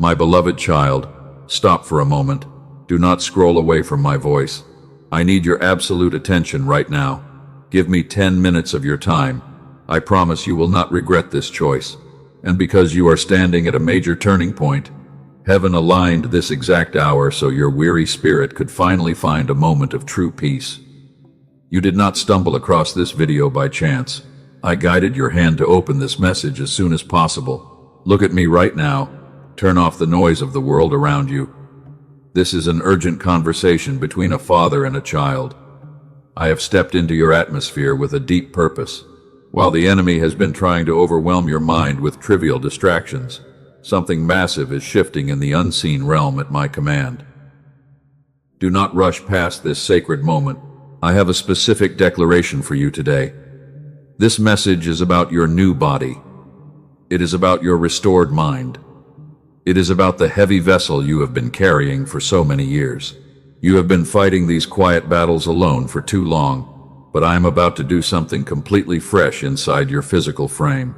My beloved child, stop for a moment. Do not scroll away from my voice. I need your absolute attention right now. Give me 10 minutes of your time. I promise you will not regret this choice. And because you are standing at a major turning point, heaven aligned this exact hour so your weary spirit could finally find a moment of true peace. You did not stumble across this video by chance. I guided your hand to open this message as soon as possible. Look at me right now. Turn off the noise of the world around you. This is an urgent conversation between a father and a child. I have stepped into your atmosphere with a deep purpose. While the enemy has been trying to overwhelm your mind with trivial distractions, something massive is shifting in the unseen realm at my command. Do not rush past this sacred moment. I have a specific declaration for you today. This message is about your new body. It is about your restored mind. It is about the heavy vessel you have been carrying for so many years. You have been fighting these quiet battles alone for too long, but I am about to do something completely fresh inside your physical frame.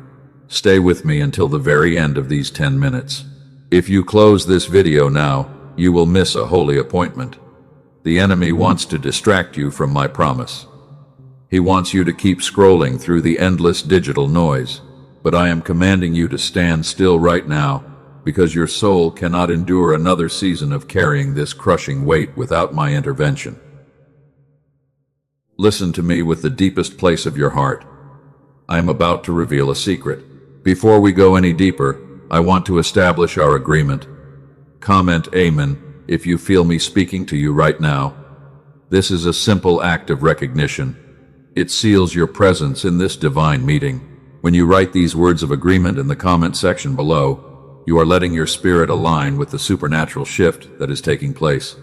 Stay with me until the very end of these 10 minutes. If you close this video now, you will miss a holy appointment. The enemy wants to distract you from my promise. He wants you to keep scrolling through the endless digital noise, but I am commanding you to stand still right now, because your soul cannot endure another season of carrying this crushing weight without my intervention. Listen to me with the deepest place of your heart. I am about to reveal a secret. Before we go any deeper, I want to establish our agreement. Comment Amen if you feel me speaking to you right now. This is a simple act of recognition. It seals your presence in this divine meeting. When you write these words of agreement in the comment section below, you are letting your spirit align with the supernatural shift that is taking place.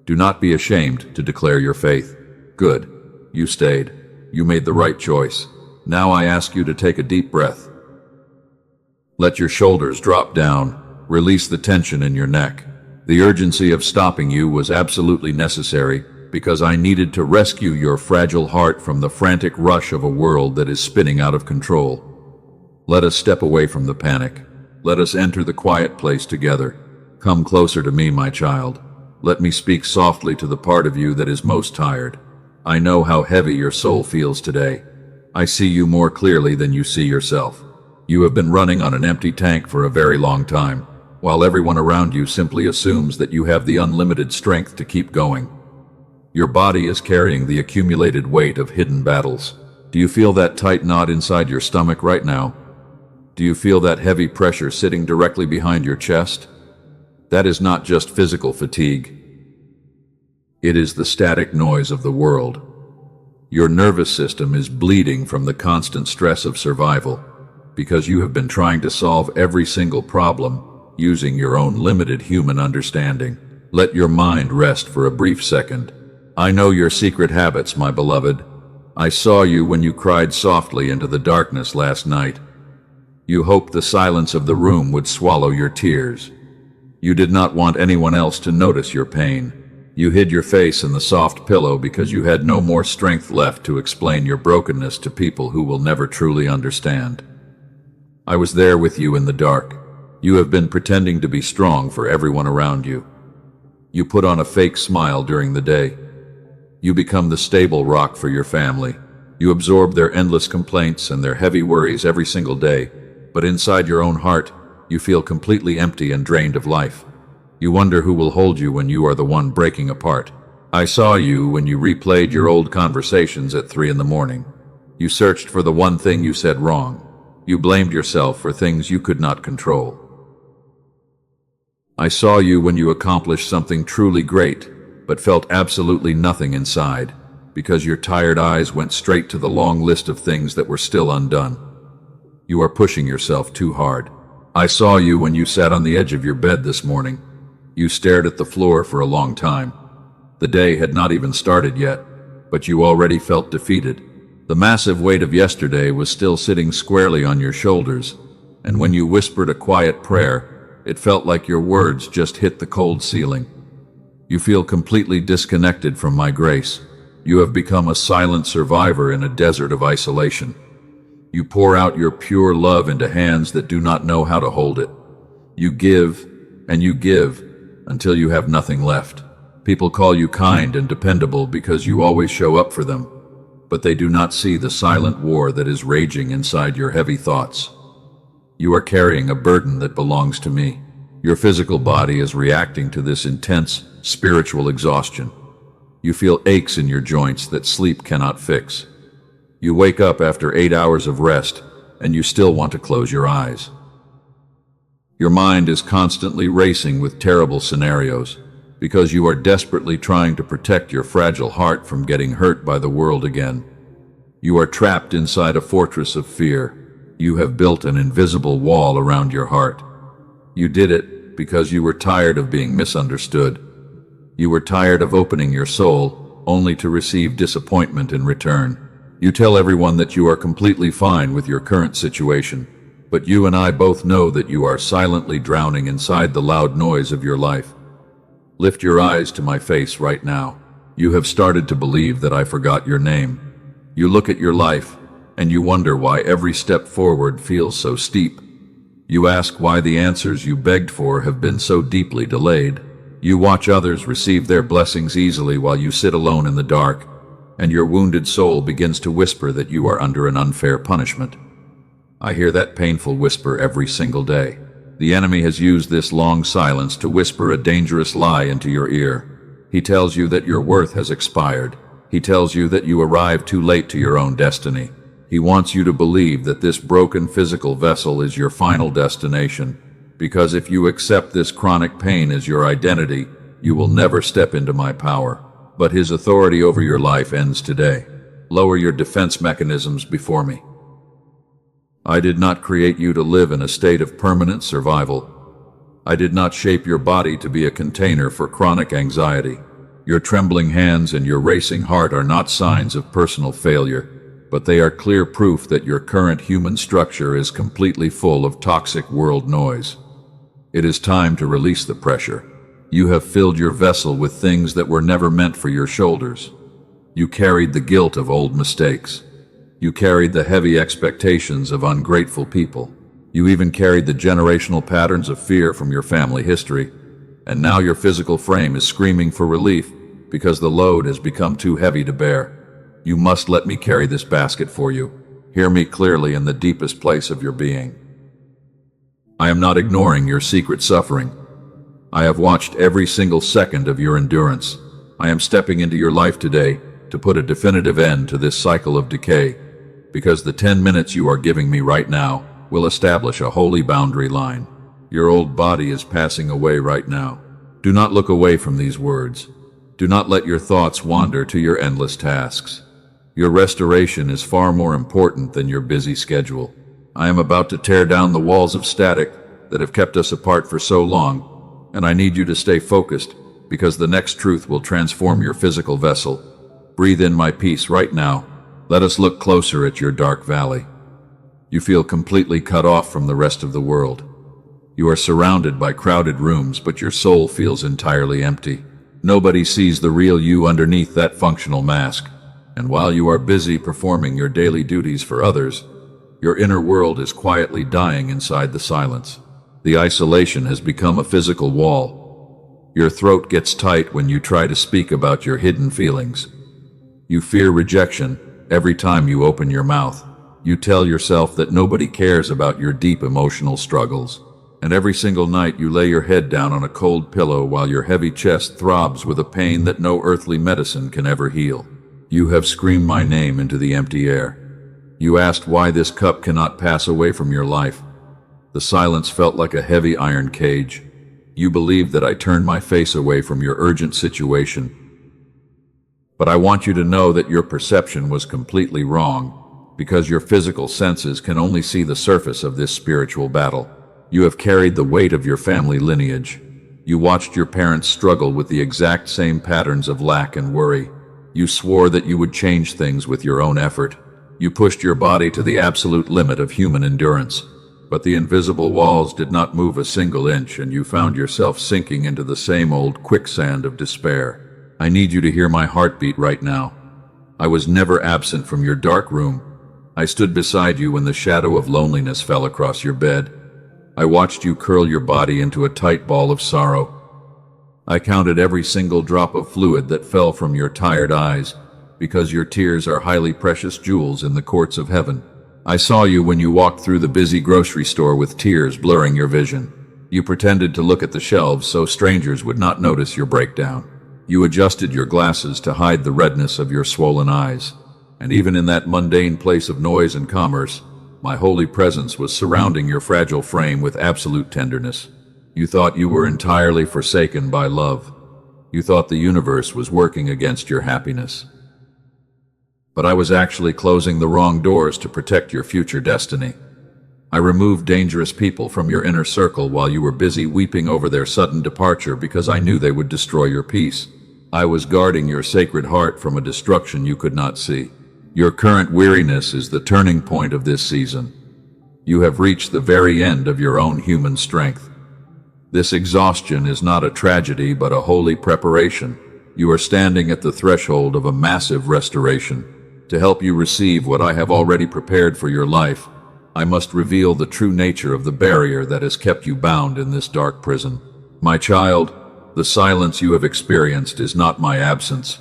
Do not be ashamed to declare your faith. Good. You stayed. You made the right choice. Now I ask you to take a deep breath. Let your shoulders drop down. Release the tension in your neck. The urgency of stopping you was absolutely necessary because I needed to rescue your fragile heart from the frantic rush of a world that is spinning out of control. Let us step away from the panic. Let us enter the quiet place together. Come closer to me, my child. Let me speak softly to the part of you that is most tired. I know how heavy your soul feels today. I see you more clearly than you see yourself. You have been running on an empty tank for a very long time, while everyone around you simply assumes that you have the unlimited strength to keep going. Your body is carrying the accumulated weight of hidden battles. Do you feel that tight knot inside your stomach right now? Do you feel that heavy pressure sitting directly behind your chest? That is not just physical fatigue. It is the static noise of the world. Your nervous system is bleeding from the constant stress of survival because you have been trying to solve every single problem using your own limited human understanding. Let your mind rest for a brief second. I know your secret habits, my beloved. I saw you when you cried softly into the darkness last night. You hoped the silence of the room would swallow your tears. You did not want anyone else to notice your pain. You hid your face in the soft pillow because you had no more strength left to explain your brokenness to people who will never truly understand. I was there with you in the dark. You have been pretending to be strong for everyone around you. You put on a fake smile during the day. You become the stable rock for your family. You absorb their endless complaints and their heavy worries every single day. But inside your own heart, you feel completely empty and drained of life. You wonder who will hold you when you are the one breaking apart. I saw you when you replayed your old conversations at 3 in the morning. You searched for the one thing you said wrong. You blamed yourself for things you could not control. I saw you when you accomplished something truly great, but felt absolutely nothing inside, because your tired eyes went straight to the long list of things that were still undone. You are pushing yourself too hard. I saw you when you sat on the edge of your bed this morning. You stared at the floor for a long time. The day had not even started yet, but you already felt defeated. The massive weight of yesterday was still sitting squarely on your shoulders, and when you whispered a quiet prayer, it felt like your words just hit the cold ceiling. You feel completely disconnected from my grace. You have become a silent survivor in a desert of isolation. You pour out your pure love into hands that do not know how to hold it. You give, and you give until you have nothing left. People call you kind and dependable because you always show up for them, but they do not see the silent war that is raging inside your heavy thoughts. You are carrying a burden that belongs to me. Your physical body is reacting to this intense spiritual exhaustion. You feel aches in your joints that sleep cannot fix. You wake up after 8 hours of rest, and you still want to close your eyes. Your mind is constantly racing with terrible scenarios, because you are desperately trying to protect your fragile heart from getting hurt by the world again. You are trapped inside a fortress of fear. You have built an invisible wall around your heart. You did it because you were tired of being misunderstood. You were tired of opening your soul only to receive disappointment in return. You tell everyone that you are completely fine with your current situation, but you and I both know that you are silently drowning inside the loud noise of your life. Lift your eyes to my face right now. You have started to believe that I forgot your name. You look at your life, and you wonder why every step forward feels so steep. You ask why the answers you begged for have been so deeply delayed. You watch others receive their blessings easily while you sit alone in the dark, and your wounded soul begins to whisper that you are under an unfair punishment. I hear that painful whisper every single day. The enemy has used this long silence to whisper a dangerous lie into your ear. He tells you that your worth has expired. He tells you that you arrived too late to your own destiny. He wants you to believe that this broken physical vessel is your final destination, because if you accept this chronic pain as your identity, you will never step into my power. But his authority over your life ends today. Lower your defense mechanisms before me. I did not create you to live in a state of permanent survival. I did not shape your body to be a container for chronic anxiety. Your trembling hands and your racing heart are not signs of personal failure, but they are clear proof that your current human structure is completely full of toxic world noise. It is time to release the pressure. You have filled your vessel with things that were never meant for your shoulders. You carried the guilt of old mistakes. You carried the heavy expectations of ungrateful people. You even carried the generational patterns of fear from your family history. And now your physical frame is screaming for relief because the load has become too heavy to bear. You must let me carry this basket for you. Hear me clearly in the deepest place of your being. I am not ignoring your secret suffering. I have watched every single second of your endurance. I am stepping into your life today to put a definitive end to this cycle of decay, because the 10 minutes you are giving me right now will establish a holy boundary line. Your old body is passing away right now. Do not look away from these words. Do not let your thoughts wander to your endless tasks. Your restoration is far more important than your busy schedule. I am about to tear down the walls of static that have kept us apart for so long, and I need you to stay focused, because the next truth will transform your physical vessel. Breathe in my peace right now. Let us look closer at your dark valley. You feel completely cut off from the rest of the world. You are surrounded by crowded rooms, but your soul feels entirely empty. Nobody sees the real you underneath that functional mask. And while you are busy performing your daily duties for others, your inner world is quietly dying inside the silence. The isolation has become a physical wall. Your throat gets tight when you try to speak about your hidden feelings. You fear rejection every time you open your mouth. You tell yourself that nobody cares about your deep emotional struggles. And every single night you lay your head down on a cold pillow while your heavy chest throbs with a pain that no earthly medicine can ever heal. You have screamed my name into the empty air. You asked why this cup cannot pass away from your life. The silence felt like a heavy iron cage. You believed that I turned my face away from your urgent situation. But I want you to know that your perception was completely wrong, because your physical senses can only see the surface of this spiritual battle. You have carried the weight of your family lineage. You watched your parents struggle with the exact same patterns of lack and worry. You swore that you would change things with your own effort. You pushed your body to the absolute limit of human endurance. But the invisible walls did not move a single inch, and you found yourself sinking into the same old quicksand of despair. I need you to hear my heartbeat right now. I was never absent from your dark room. I stood beside you when the shadow of loneliness fell across your bed. I watched you curl your body into a tight ball of sorrow. I counted every single drop of fluid that fell from your tired eyes, because your tears are highly precious jewels in the courts of heaven. I saw you when you walked through the busy grocery store with tears blurring your vision. You pretended to look at the shelves so strangers would not notice your breakdown. You adjusted your glasses to hide the redness of your swollen eyes. And even in that mundane place of noise and commerce, my holy presence was surrounding your fragile frame with absolute tenderness. You thought you were entirely forsaken by love. You thought the universe was working against your happiness. But I was actually closing the wrong doors to protect your future destiny. I removed dangerous people from your inner circle while you were busy weeping over their sudden departure because I knew they would destroy your peace. I was guarding your sacred heart from a destruction you could not see. Your current weariness is the turning point of this season. You have reached the very end of your own human strength. This exhaustion is not a tragedy but a holy preparation. You are standing at the threshold of a massive restoration. To help you receive what I have already prepared for your life, I must reveal the true nature of the barrier that has kept you bound in this dark prison. My child, the silence you have experienced is not my absence.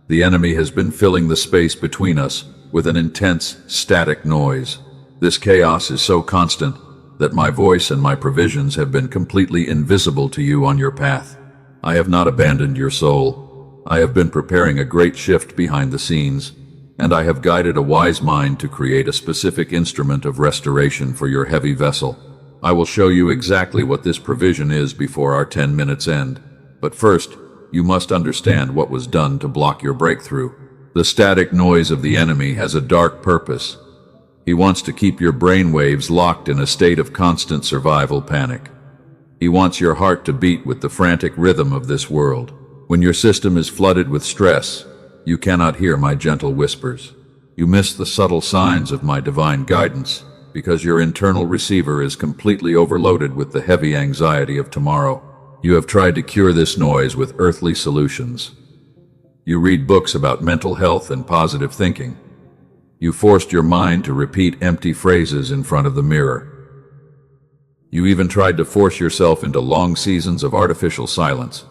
The enemy has been filling the space between us with an intense, static noise. This chaos is so constant that my voice and my provisions have been completely invisible to you on your path. I have not abandoned your soul. I have been preparing a great shift behind the scenes, and I have guided a wise mind to create a specific instrument of restoration for your heavy vessel. I will show you exactly what this provision is before our 10 minutes end. But first, you must understand what was done to block your breakthrough. The static noise of the enemy has a dark purpose. He wants to keep your brainwaves locked in a state of constant survival panic. He wants your heart to beat with the frantic rhythm of this world. When your system is flooded with stress, you cannot hear my gentle whispers. You miss the subtle signs of my divine guidance because your internal receiver is completely overloaded with the heavy anxiety of tomorrow. You have tried to cure this noise with earthly solutions. You read books about mental health and positive thinking. You forced your mind to repeat empty phrases in front of the mirror. You even tried to force yourself into long seasons of artificial silence.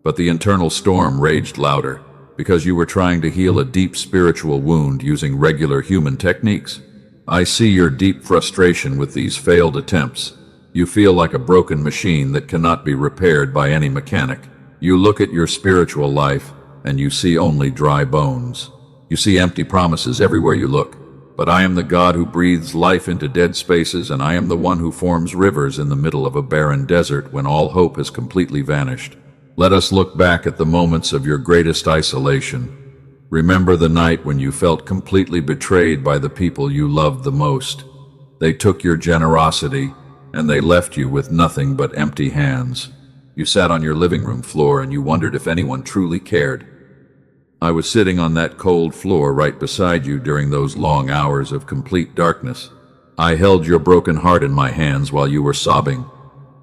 But the internal storm raged louder because you were trying to heal a deep spiritual wound using regular human techniques. I see your deep frustration with these failed attempts. You feel like a broken machine that cannot be repaired by any mechanic. You look at your spiritual life and you see only dry bones. You see empty promises everywhere you look. But I am the God who breathes life into dead spaces, and I am the one who forms rivers in the middle of a barren desert when all hope has completely vanished. Let us look back at the moments of your greatest isolation. Remember the night when you felt completely betrayed by the people you loved the most. They took your generosity, and they left you with nothing but empty hands. You sat on your living room floor and you wondered if anyone truly cared. I was sitting on that cold floor right beside you during those long hours of complete darkness. I held your broken heart in my hands while you were sobbing.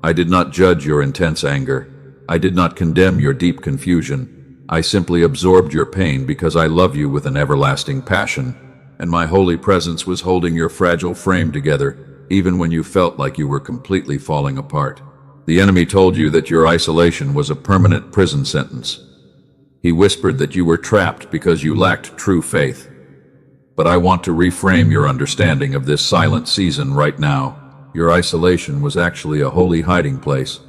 I did not judge your intense anger. I did not condemn your deep confusion. I simply absorbed your pain because I love you with an everlasting passion, and my holy presence was holding your fragile frame together, even when you felt like you were completely falling apart. The enemy told you that your isolation was a permanent prison sentence. He whispered that you were trapped because you lacked true faith. But I want to reframe your understanding of this silent season right now. Your isolation was actually a holy hiding place.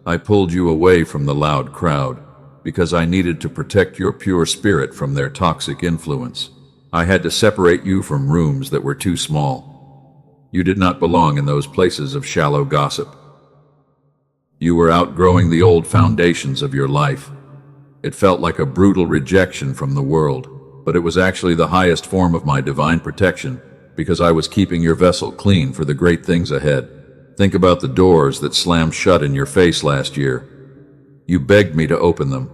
I pulled you away from the loud crowd because I needed to protect your pure spirit from their toxic influence. I had to separate you from rooms that were too small. You did not belong in those places of shallow gossip. You were outgrowing the old foundations of your life. It felt like a brutal rejection from the world, but it was actually the highest form of my divine protection because I was keeping your vessel clean for the great things ahead. Think about the doors that slammed shut in your face last year. You begged me to open them.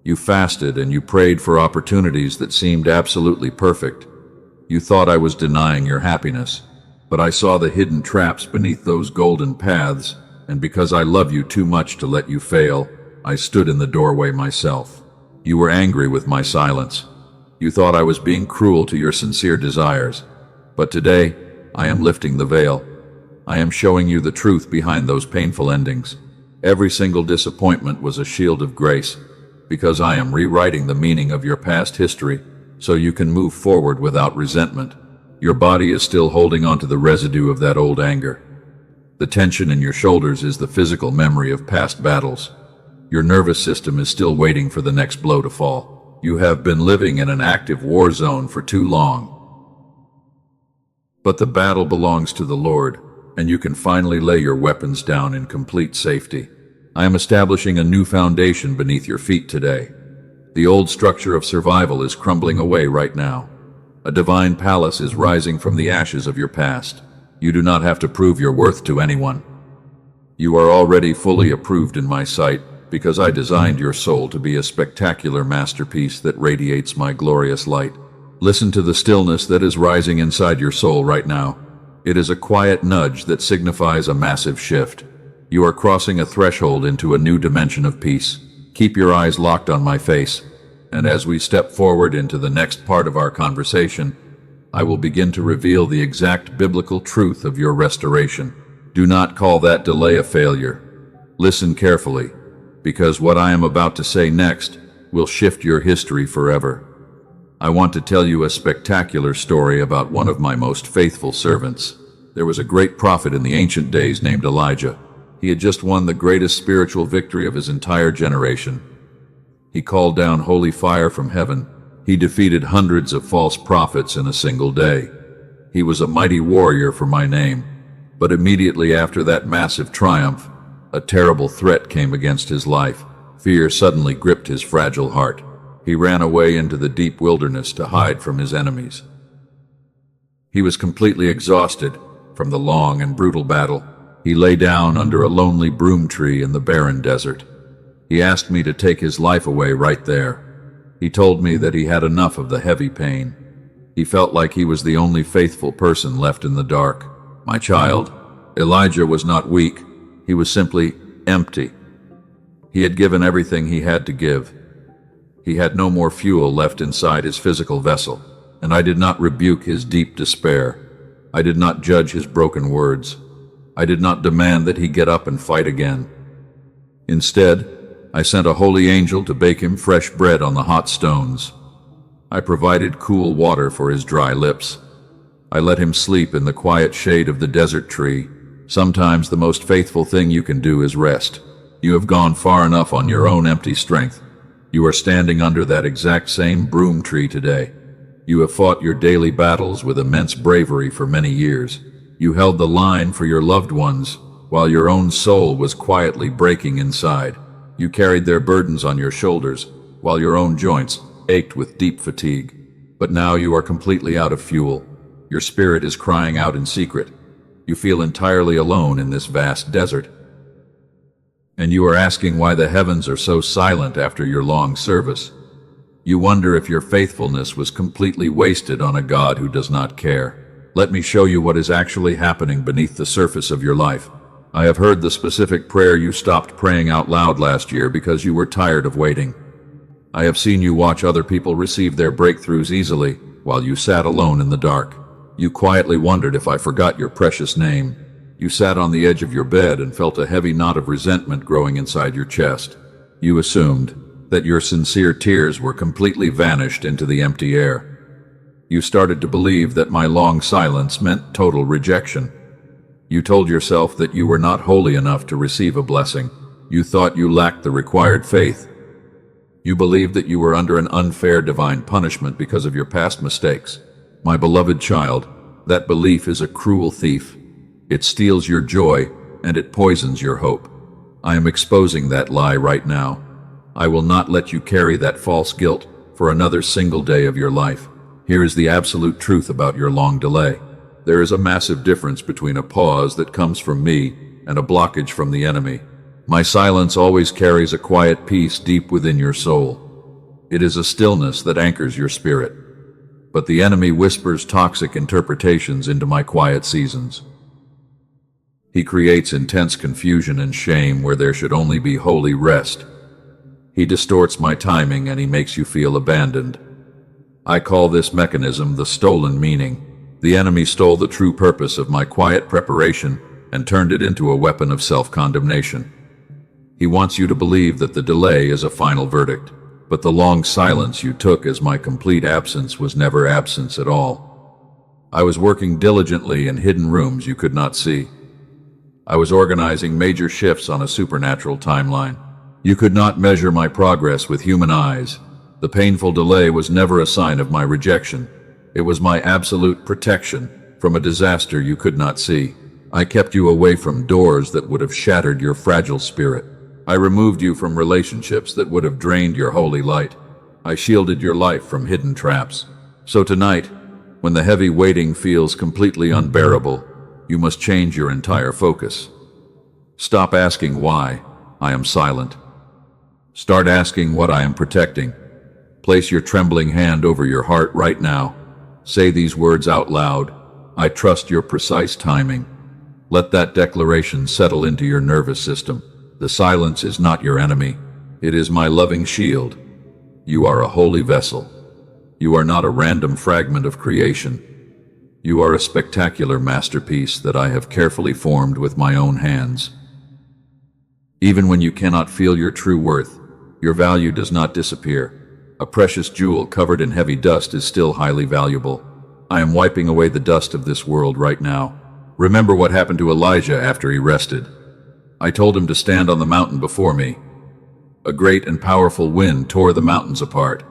You fasted and you prayed for opportunities that seemed absolutely perfect. You thought I was denying your happiness, but I saw the hidden traps beneath those golden paths, and because I love you too much to let you fail, I stood in the doorway myself. You were angry with my silence. You thought I was being cruel to your sincere desires. But today, I am lifting the veil. I am showing you the truth behind those painful endings. Every single disappointment was a shield of grace, because I am rewriting the meaning of your past history so you can move forward without resentment. Your body is still holding on to the residue of that old anger. The tension in your shoulders is the physical memory of past battles. Your nervous system is still waiting for the next blow to fall. You have been living in an active war zone for too long. But the battle belongs to the Lord, and you can finally lay your weapons down in complete safety. I am establishing a new foundation beneath your feet today. The old structure of survival is crumbling away right now. A divine palace is rising from the ashes of your past. You do not have to prove your worth to anyone. You are already fully approved in my sight, because I designed your soul to be a spectacular masterpiece that radiates my glorious light. Listen to the stillness that is rising inside your soul right now. It is a quiet nudge that signifies a massive shift. You are crossing a threshold into a new dimension of peace. Keep your eyes locked on my face, and as we step forward into the next part of our conversation, I will begin to reveal the exact biblical truth of your restoration. Do not call that delay a failure. Listen carefully, because what I am about to say next will shift your history forever. I want to tell you a spectacular story about one of my most faithful servants. There was a great prophet in the ancient days named Elijah. He had just won the greatest spiritual victory of his entire generation. He called down holy fire from heaven. He defeated hundreds of false prophets in a single day. He was a mighty warrior for my name. But immediately after that massive triumph, a terrible threat came against his life. Fear suddenly gripped his fragile heart. He ran away into the deep wilderness to hide from his enemies. He was completely exhausted from the long and brutal battle. He lay down under a lonely broom tree in the barren desert. He asked me to take his life away right there. He told me that he had enough of the heavy pain. He felt like he was the only faithful person left in the dark. My child, Elijah was not weak. He was simply empty. He had given everything he had to give. He had no more fuel left inside his physical vessel, and I did not rebuke his deep despair. I did not judge his broken words. I did not demand that he get up and fight again. Instead, I sent a holy angel to bake him fresh bread on the hot stones. I provided cool water for his dry lips. I let him sleep in the quiet shade of the desert tree. Sometimes the most faithful thing you can do is rest. You have gone far enough on your own empty strength. You are standing under that exact same broom tree today. You have fought your daily battles with immense bravery for many years. You held the line for your loved ones while your own soul was quietly breaking inside. You carried their burdens on your shoulders while your own joints ached with deep fatigue. But now you are completely out of fuel. Your spirit is crying out in secret. You feel entirely alone in this vast desert. And you are asking why the heavens are so silent after your long service. You wonder if your faithfulness was completely wasted on a God who does not care. Let me show you what is actually happening beneath the surface of your life. I have heard the specific prayer you stopped praying out loud last year because you were tired of waiting. I have seen you watch other people receive their breakthroughs easily while you sat alone in the dark. You quietly wondered if I forgot your precious name. You sat on the edge of your bed and felt a heavy knot of resentment growing inside your chest. You assumed that your sincere tears were completely vanished into the empty air. You started to believe that my long silence meant total rejection. You told yourself that you were not holy enough to receive a blessing. You thought you lacked the required faith. You believed that you were under an unfair divine punishment because of your past mistakes. My beloved child, that belief is a cruel thief. It steals your joy, and it poisons your hope. I am exposing that lie right now. I will not let you carry that false guilt for another single day of your life. Here is the absolute truth about your long delay. There is a massive difference between a pause that comes from me and a blockage from the enemy. My silence always carries a quiet peace deep within your soul. It is a stillness that anchors your spirit. But the enemy whispers toxic interpretations into my quiet seasons. He creates intense confusion and shame where there should only be holy rest. He distorts my timing and he makes you feel abandoned. I call this mechanism the stolen meaning. The enemy stole the true purpose of my quiet preparation and turned it into a weapon of self-condemnation. He wants you to believe that the delay is a final verdict, but the long silence you took as my complete absence was never absence at all. I was working diligently in hidden rooms you could not see. I was organizing major shifts on a supernatural timeline. You could not measure my progress with human eyes. The painful delay was never a sign of my rejection. It was my absolute protection from a disaster you could not see. I kept you away from doors that would have shattered your fragile spirit. I removed you from relationships that would have drained your holy light. I shielded your life from hidden traps. So tonight, when the heavy waiting feels completely unbearable, you must change your entire focus. Stop asking why I am silent. Start asking what I am protecting. Place your trembling hand over your heart right now. Say these words out loud. I trust your precise timing. Let that declaration settle into your nervous system. The silence is not your enemy. It is my loving shield. You are a holy vessel. You are not a random fragment of creation. You are a spectacular masterpiece that I have carefully formed with my own hands. Even when you cannot feel your true worth, your value does not disappear. A precious jewel covered in heavy dust is still highly valuable. I am wiping away the dust of this world right now. Remember what happened to Elijah after he rested. I told him to stand on the mountain before me. A great and powerful wind tore the mountains apart,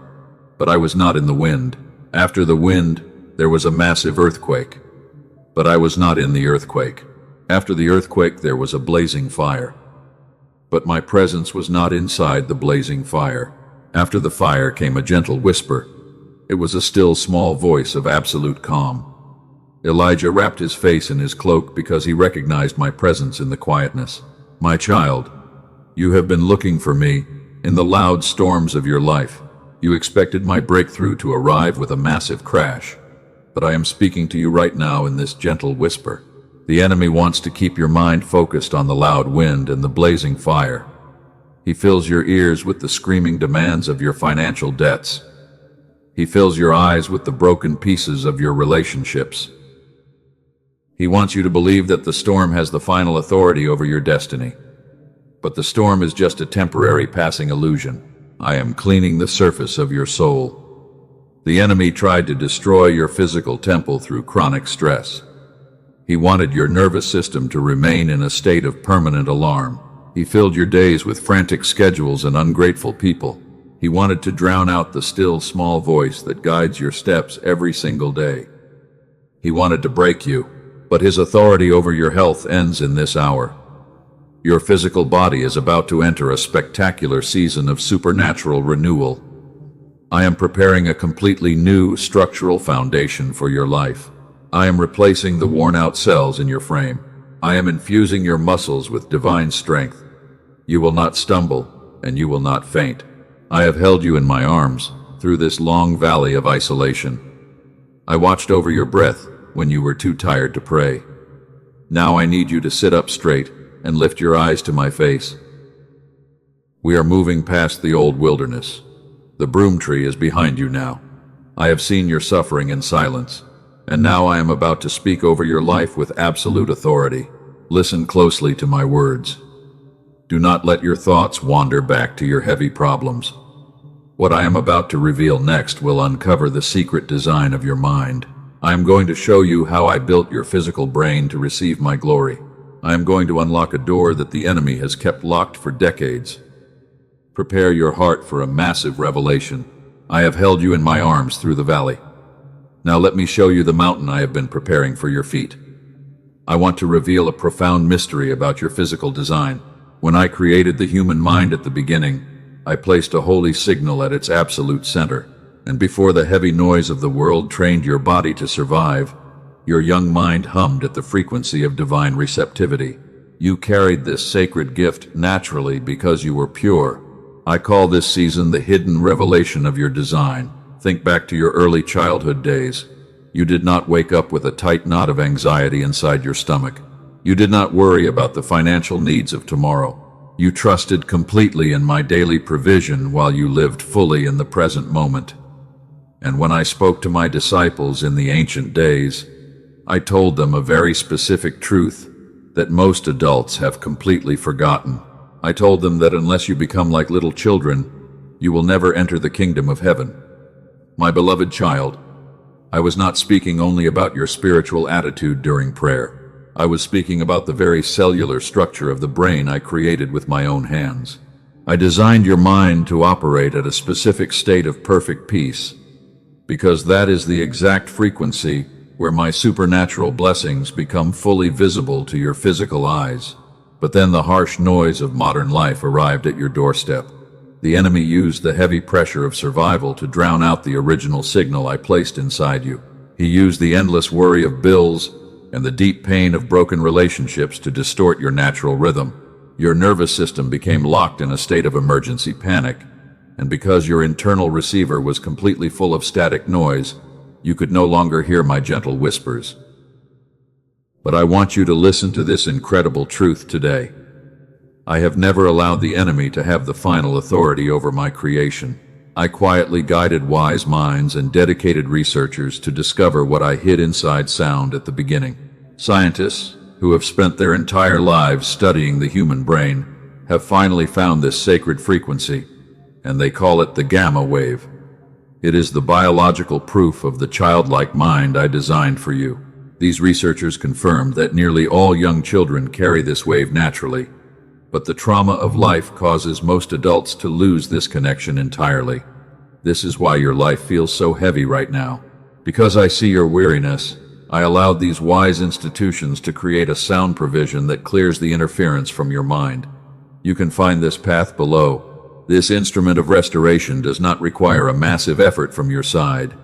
but I was not in the wind. After the wind, there was a massive earthquake, but I was not in the earthquake. After the earthquake, there was a blazing fire, but my presence was not inside the blazing fire. After the fire came a gentle whisper. It was a still small voice of absolute calm. Elijah wrapped his face in his cloak because he recognized my presence in the quietness. My child, you have been looking for me in the loud storms of your life. You expected my breakthrough to arrive with a massive crash, but I am speaking to you right now in this gentle whisper. The enemy wants to keep your mind focused on the loud wind and the blazing fire. He fills your ears with the screaming demands of your financial debts. He fills your eyes with the broken pieces of your relationships. He wants you to believe that the storm has the final authority over your destiny. But the storm is just a temporary passing illusion. I am cleaning the surface of your soul. The enemy tried to destroy your physical temple through chronic stress. He wanted your nervous system to remain in a state of permanent alarm. He filled your days with frantic schedules and ungrateful people. He wanted to drown out the still small voice that guides your steps every single day. He wanted to break you, but his authority over your health ends in this hour. Your physical body is about to enter a spectacular season of supernatural renewal. I am preparing a completely new structural foundation for your life. I am replacing the worn-out cells in your frame. I am infusing your muscles with divine strength. You will not stumble, and you will not faint. I have held you in my arms through this long valley of isolation. I watched over your breath when you were too tired to pray. Now I need you to sit up straight and lift your eyes to my face. We are moving past the old wilderness. The broom tree is behind you now. I have seen your suffering in silence, and now I am about to speak over your life with absolute authority. Listen closely to my words. Do not let your thoughts wander back to your heavy problems. What I am about to reveal next will uncover the secret design of your mind. I am going to show you how I built your physical brain to receive my glory. I am going to unlock a door that the enemy has kept locked for decades. Prepare your heart for a massive revelation. I have held you in my arms through the valley. Now let me show you the mountain I have been preparing for your feet. I want to reveal a profound mystery about your physical design. When I created the human mind at the beginning, I placed a holy signal at its absolute center. And before the heavy noise of the world trained your body to survive, your young mind hummed at the frequency of divine receptivity. You carried this sacred gift naturally because you were pure. I call this season the hidden revelation of your design. Think back to your early childhood days. You did not wake up with a tight knot of anxiety inside your stomach. You did not worry about the financial needs of tomorrow. You trusted completely in my daily provision while you lived fully in the present moment. And when I spoke to my disciples in the ancient days, I told them a very specific truth that most adults have completely forgotten. I told them that unless you become like little children, you will never enter the kingdom of heaven. My beloved child, I was not speaking only about your spiritual attitude during prayer. I was speaking about the very cellular structure of the brain I created with my own hands. I designed your mind to operate at a specific state of perfect peace, because that is the exact frequency where my supernatural blessings become fully visible to your physical eyes. But then the harsh noise of modern life arrived at your doorstep. The enemy used the heavy pressure of survival to drown out the original signal I placed inside you. He used the endless worry of bills and the deep pain of broken relationships to distort your natural rhythm. Your nervous system became locked in a state of emergency panic, and because your internal receiver was completely full of static noise, you could no longer hear my gentle whispers. But I want you to listen to this incredible truth today. I have never allowed the enemy to have the final authority over my creation. I quietly guided wise minds and dedicated researchers to discover what I hid inside sound at the beginning. Scientists, who have spent their entire lives studying the human brain, have finally found this sacred frequency, and they call it the gamma wave. It is the biological proof of the childlike mind I designed for you. These researchers confirmed that nearly all young children carry this wave naturally, but the trauma of life causes most adults to lose this connection entirely. This is why your life feels so heavy right now. Because I see your weariness, I allowed these wise institutions to create a sound provision that clears the interference from your mind. You can find this path below. This instrument of restoration does not require a massive effort from your side.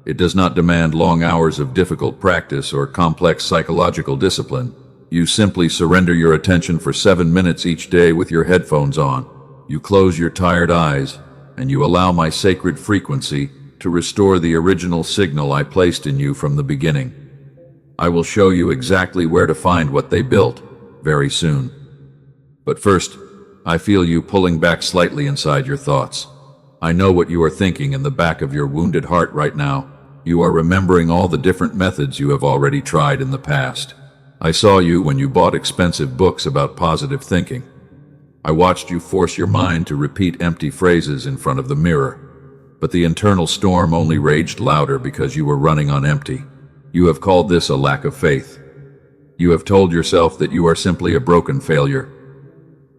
It does not demand long hours of difficult practice or complex psychological discipline. You simply surrender your attention for 7 minutes each day with your headphones on. You close your tired eyes, and you allow my sacred frequency to restore the original signal I placed in you from the beginning. I will show you exactly where to find what they built very soon. But first, I feel you pulling back slightly inside your thoughts. I know what you are thinking in the back of your wounded heart right now. You are remembering all the different methods you have already tried in the past. I saw you when you bought expensive books about positive thinking. I watched you force your mind to repeat empty phrases in front of the mirror. But the internal storm only raged louder because you were running on empty. You have called this a lack of faith. You have told yourself that you are simply a broken failure.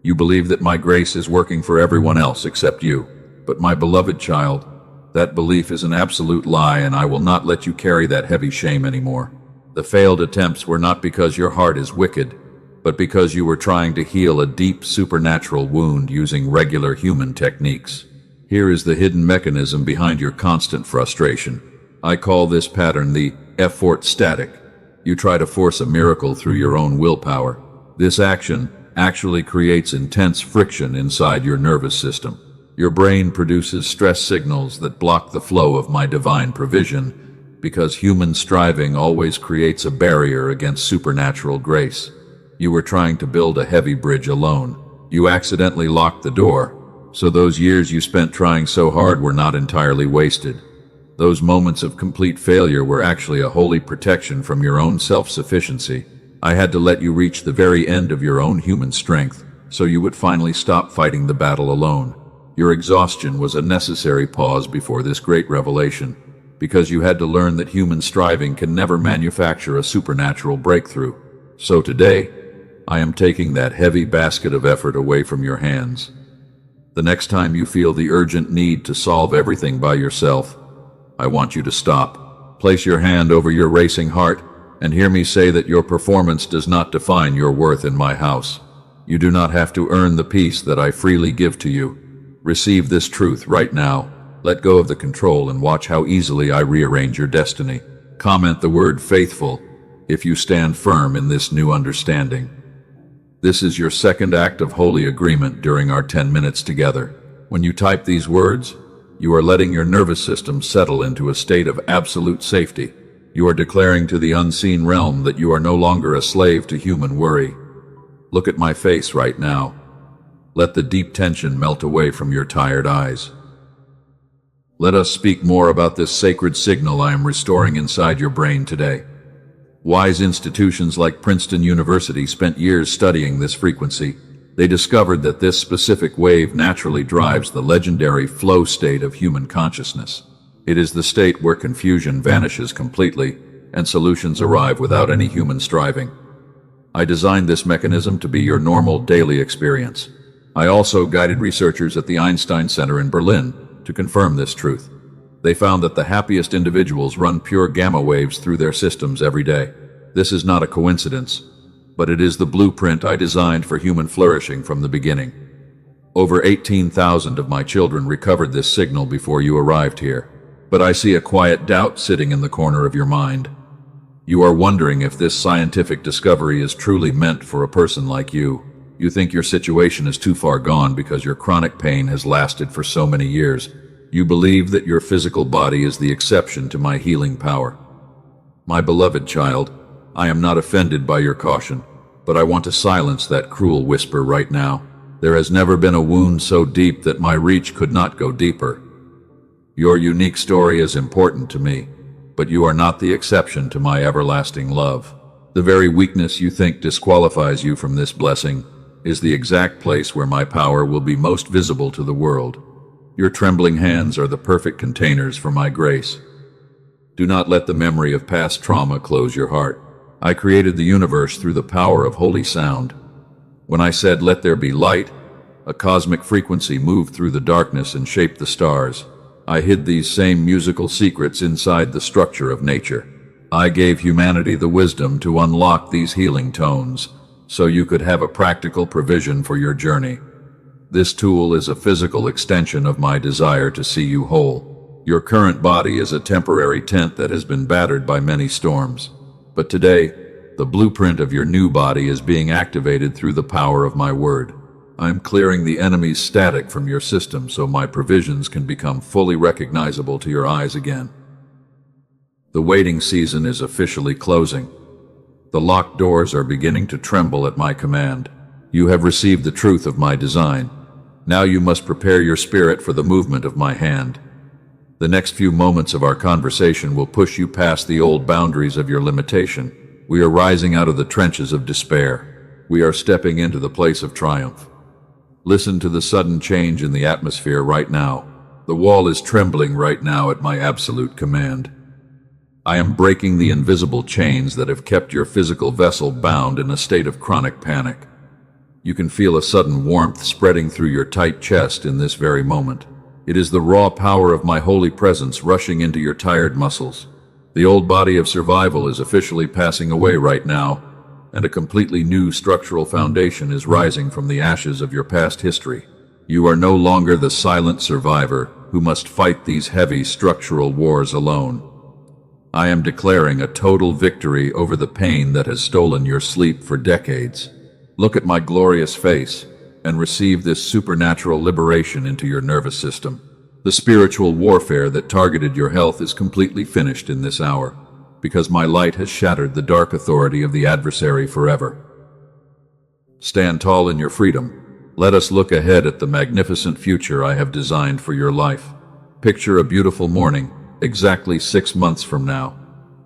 You believe that my grace is working for everyone else except you. But my beloved child, that belief is an absolute lie, and I will not let you carry that heavy shame anymore. The failed attempts were not because your heart is wicked, but because you were trying to heal a deep supernatural wound using regular human techniques. Here is the hidden mechanism behind your constant frustration. I call this pattern the effort static. You try to force a miracle through your own willpower. This action actually creates intense friction inside your nervous system. Your brain produces stress signals that block the flow of my divine provision, because human striving always creates a barrier against supernatural grace. You were trying to build a heavy bridge alone. You accidentally locked the door, so those years you spent trying so hard were not entirely wasted. Those moments of complete failure were actually a holy protection from your own self-sufficiency. I had to let you reach the very end of your own human strength, so you would finally stop fighting the battle alone. Your exhaustion was a necessary pause before this great revelation, because you had to learn that human striving can never manufacture a supernatural breakthrough. So today, I am taking that heavy basket of effort away from your hands. The next time you feel the urgent need to solve everything by yourself, I want you to stop. Place your hand over your racing heart and hear me say that your performance does not define your worth in my house. You do not have to earn the peace that I freely give to you. Receive this truth right now. Let go of the control and watch how easily I rearrange your destiny. Comment the word faithful if you stand firm in this new understanding. This is your second act of holy agreement during our 10 minutes together. When you type these words, you are letting your nervous system settle into a state of absolute safety. You are declaring to the unseen realm that you are no longer a slave to human worry. Look at my face right now. Let the deep tension melt away from your tired eyes. Let us speak more about this sacred signal I am restoring inside your brain today. Wise institutions like Princeton University spent years studying this frequency. They discovered that this specific wave naturally drives the legendary flow state of human consciousness. It is the state where confusion vanishes completely and solutions arrive without any human striving. I designed this mechanism to be your normal daily experience. I also guided researchers at the Einstein Center in Berlin to confirm this truth. They found that the happiest individuals run pure gamma waves through their systems every day. This is not a coincidence, but it is the blueprint I designed for human flourishing from the beginning. Over 18,000 of my children recovered this signal before you arrived here, but I see a quiet doubt sitting in the corner of your mind. You are wondering if this scientific discovery is truly meant for a person like you. You think your situation is too far gone because your chronic pain has lasted for so many years. You believe that your physical body is the exception to my healing power. My beloved child, I am not offended by your caution, but I want to silence that cruel whisper right now. There has never been a wound so deep that my reach could not go deeper. Your unique story is important to me, but you are not the exception to my everlasting love. The very weakness you think disqualifies you from this blessing is the exact place where my power will be most visible to the world. Your trembling hands are the perfect containers for my grace. Do not let the memory of past trauma close your heart. I created the universe through the power of holy sound. When I said, "Let there be light," a cosmic frequency moved through the darkness and shaped the stars. I hid these same musical secrets inside the structure of nature. I gave humanity the wisdom to unlock these healing tones, so you could have a practical provision for your journey. This tool is a physical extension of my desire to see you whole. Your current body is a temporary tent that has been battered by many storms. But today, the blueprint of your new body is being activated through the power of my word. I am clearing the enemy's static from your system so my provisions can become fully recognizable to your eyes again. The waiting season is officially closing. The locked doors are beginning to tremble at my command. You have received the truth of my design. Now you must prepare your spirit for the movement of my hand. The next few moments of our conversation will push you past the old boundaries of your limitation. We are rising out of the trenches of despair. We are stepping into the place of triumph. Listen to the sudden change in the atmosphere right now. The wall is trembling right now at my absolute command. I am breaking the invisible chains that have kept your physical vessel bound in a state of chronic panic. You can feel a sudden warmth spreading through your tight chest in this very moment. It is the raw power of my holy presence rushing into your tired muscles. The old body of survival is officially passing away right now, and a completely new structural foundation is rising from the ashes of your past history. You are no longer the silent survivor who must fight these heavy structural wars alone. I am declaring a total victory over the pain that has stolen your sleep for decades. Look at my glorious face and receive this supernatural liberation into your nervous system. The spiritual warfare that targeted your health is completely finished in this hour, because my light has shattered the dark authority of the adversary forever. Stand tall in your freedom. Let us look ahead at the magnificent future I have designed for your life. Picture a beautiful morning, exactly 6 months from now.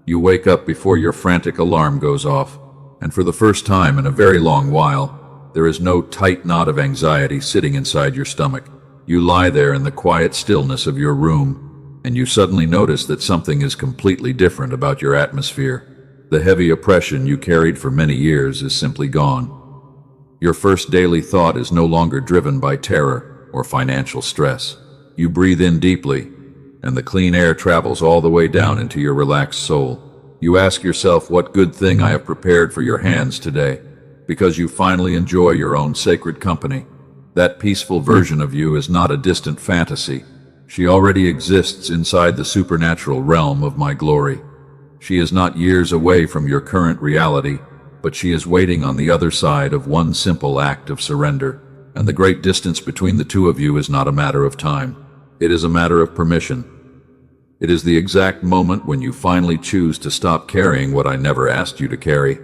You wake up before your frantic alarm goes off, and for the first time in a very long while, there is no tight knot of anxiety sitting inside your stomach. You lie there in the quiet stillness of your room, and you suddenly notice that something is completely different about your atmosphere. The heavy oppression you carried for many years is simply gone. Your first daily thought is no longer driven by terror or financial stress. You breathe in deeply, and the clean air travels all the way down into your relaxed soul. You ask yourself, what good thing I have prepared for your hands today, because you finally enjoy your own sacred company. That peaceful version of you is not a distant fantasy. She already exists inside the supernatural realm of my glory. She is not years away from your current reality, but she is waiting on the other side of one simple act of surrender. And the great distance between the two of you is not a matter of time. It is a matter of permission. It is the exact moment when you finally choose to stop carrying what I never asked you to carry,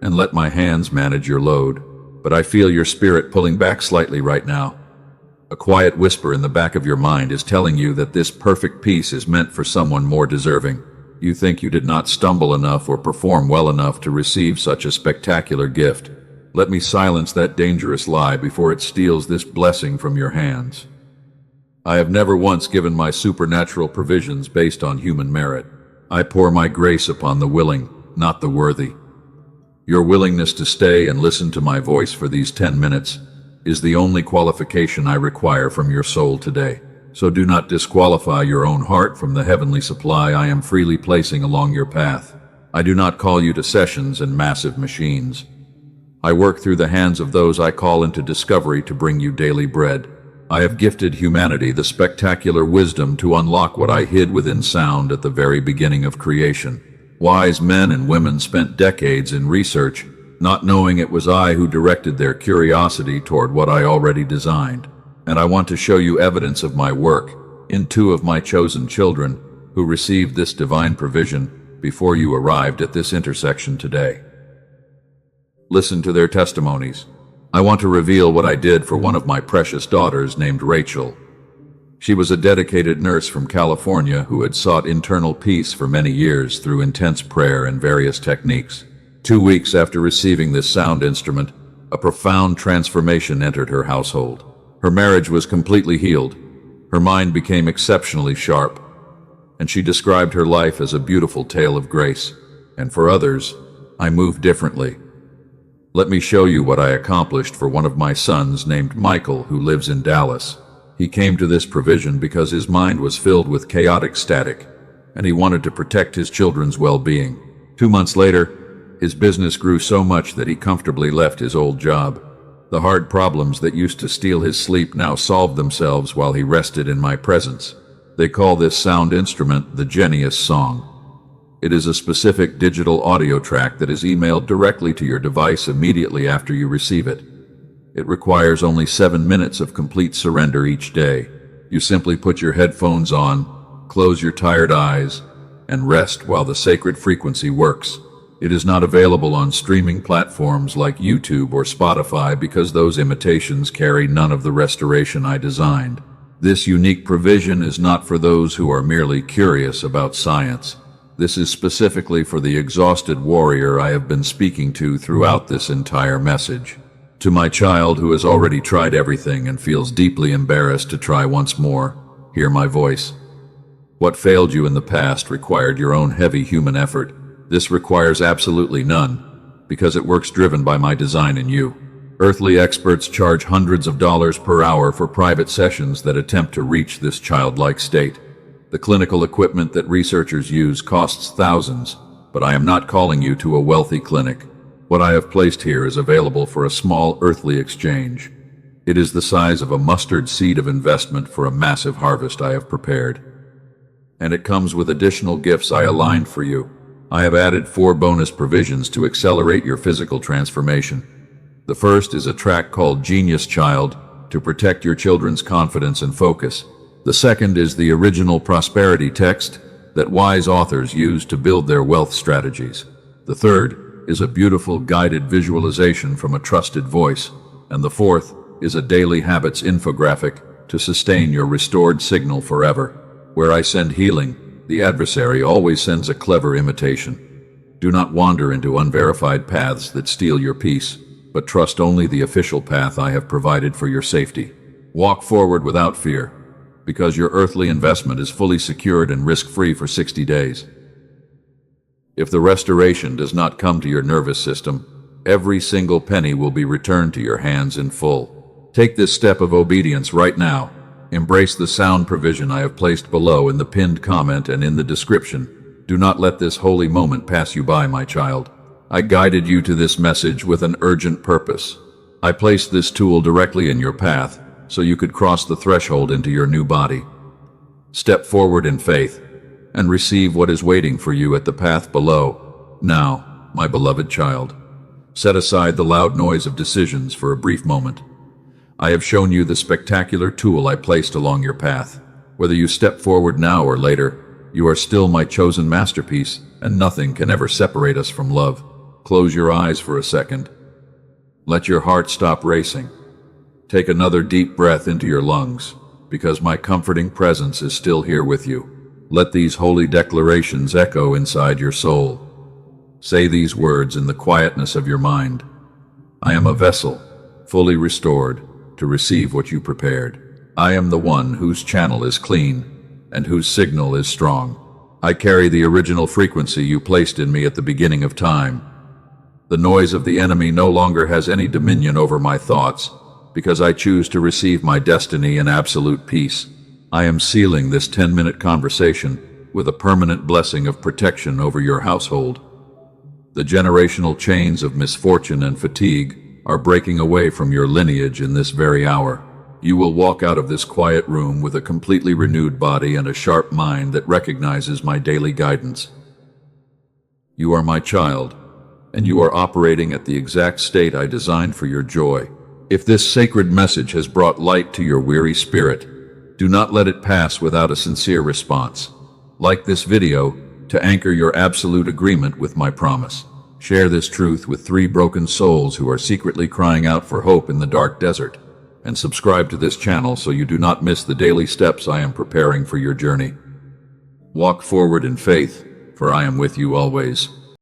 and let my hands manage your load. But I feel your spirit pulling back slightly right now. A quiet whisper in the back of your mind is telling you that this perfect peace is meant for someone more deserving. You think you did not stumble enough or perform well enough to receive such a spectacular gift. Let me silence that dangerous lie before it steals this blessing from your hands. I have never once given my supernatural provisions based on human merit. I pour my grace upon the willing, not the worthy. Your willingness to stay and listen to my voice for these 10 minutes is the only qualification I require from your soul today. So do not disqualify your own heart from the heavenly supply I am freely placing along your path. I do not call you to sessions and massive machines. I work through the hands of those I call into discovery to bring you daily bread. I have gifted humanity the spectacular wisdom to unlock what I hid within sound at the very beginning of creation. Wise men and women spent decades in research, not knowing it was I who directed their curiosity toward what I already designed. And I want to show you evidence of my work in 2 of my chosen children who received this divine provision before you arrived at this intersection today. Listen to their testimonies. I want to reveal what I did for one of my precious daughters named Rachel. She was a dedicated nurse from California who had sought internal peace for many years through intense prayer and various techniques. 2 weeks after receiving this sound instrument, a profound transformation entered her household. Her marriage was completely healed. Her mind became exceptionally sharp, and she described her life as a beautiful tale of grace. And for others, I moved differently. Let me show you what I accomplished for one of my sons named Michael, who lives in Dallas. He came to this provision because his mind was filled with chaotic static, and he wanted to protect his children's well-being. 2 months later, his business grew so much that he comfortably left his old job. The hard problems that used to steal his sleep now solved themselves while he rested in my presence. They call this sound instrument the Genius Song. It is a specific digital audio track that is emailed directly to your device immediately after you receive it. It requires only 7 minutes of complete surrender each day. You simply put your headphones on, close your tired eyes, and rest while the sacred frequency works. It is not available on streaming platforms like YouTube or Spotify because those imitations carry none of the restoration I designed. This unique provision is not for those who are merely curious about science. This is specifically for the exhausted warrior I have been speaking to throughout this entire message. To my child who has already tried everything and feels deeply embarrassed to try once more, hear my voice. What failed you in the past required your own heavy human effort. This requires absolutely none, because it works driven by my design in you. Earthly experts charge hundreds of dollars per hour for private sessions that attempt to reach this childlike state. The clinical equipment that researchers use costs thousands, but I am not calling you to a wealthy clinic. What I have placed here is available for a small earthly exchange. It is the size of a mustard seed of investment for a massive harvest I have prepared. And it comes with additional gifts I aligned for you. I have added 4 bonus provisions to accelerate your physical transformation. The first is a track called Genius Child to protect your children's confidence and focus. The second is the original prosperity text that wise authors use to build their wealth strategies. The third is a beautiful guided visualization from a trusted voice. And the fourth is a daily habits infographic to sustain your restored signal forever. Where I send healing, the adversary always sends a clever imitation. Do not wander into unverified paths that steal your peace, but trust only the official path I have provided for your safety. Walk forward without fear, because your earthly investment is fully secured and risk-free for 60 days. If the restoration does not come to your nervous system, every single penny will be returned to your hands in full. Take this step of obedience right now. Embrace the sound provision I have placed below in the pinned comment and in the description. Do not let this holy moment pass you by, my child. I guided you to this message with an urgent purpose. I placed this tool directly in your path so you could cross the threshold into your new body. Step forward in faith and receive what is waiting for you at the path below. Now, my beloved child, set aside the loud noise of decisions for a brief moment. I have shown you the spectacular tool I placed along your path. Whether you step forward now or later, you are still my chosen masterpiece, and nothing can ever separate us from love. Close your eyes for a second. Let your heart stop racing. Take another deep breath into your lungs, because my comforting presence is still here with you. Let these holy declarations echo inside your soul. Say these words in the quietness of your mind. I am a vessel, fully restored, to receive what you prepared. I am the one whose channel is clean, and whose signal is strong. I carry the original frequency you placed in me at the beginning of time. The noise of the enemy no longer has any dominion over my thoughts, because I choose to receive my destiny in absolute peace. I am sealing this 10-minute conversation with a permanent blessing of protection over your household. The generational chains of misfortune and fatigue are breaking away from your lineage in this very hour. You will walk out of this quiet room with a completely renewed body and a sharp mind that recognizes my daily guidance. You are my child, and you are operating at the exact state I designed for your joy. If this sacred message has brought light to your weary spirit, do not let it pass without a sincere response. Like this video to anchor your absolute agreement with my promise. Share this truth with 3 broken souls who are secretly crying out for hope in the dark desert. And subscribe to this channel so you do not miss the daily steps I am preparing for your journey. Walk forward in faith, for I am with you always.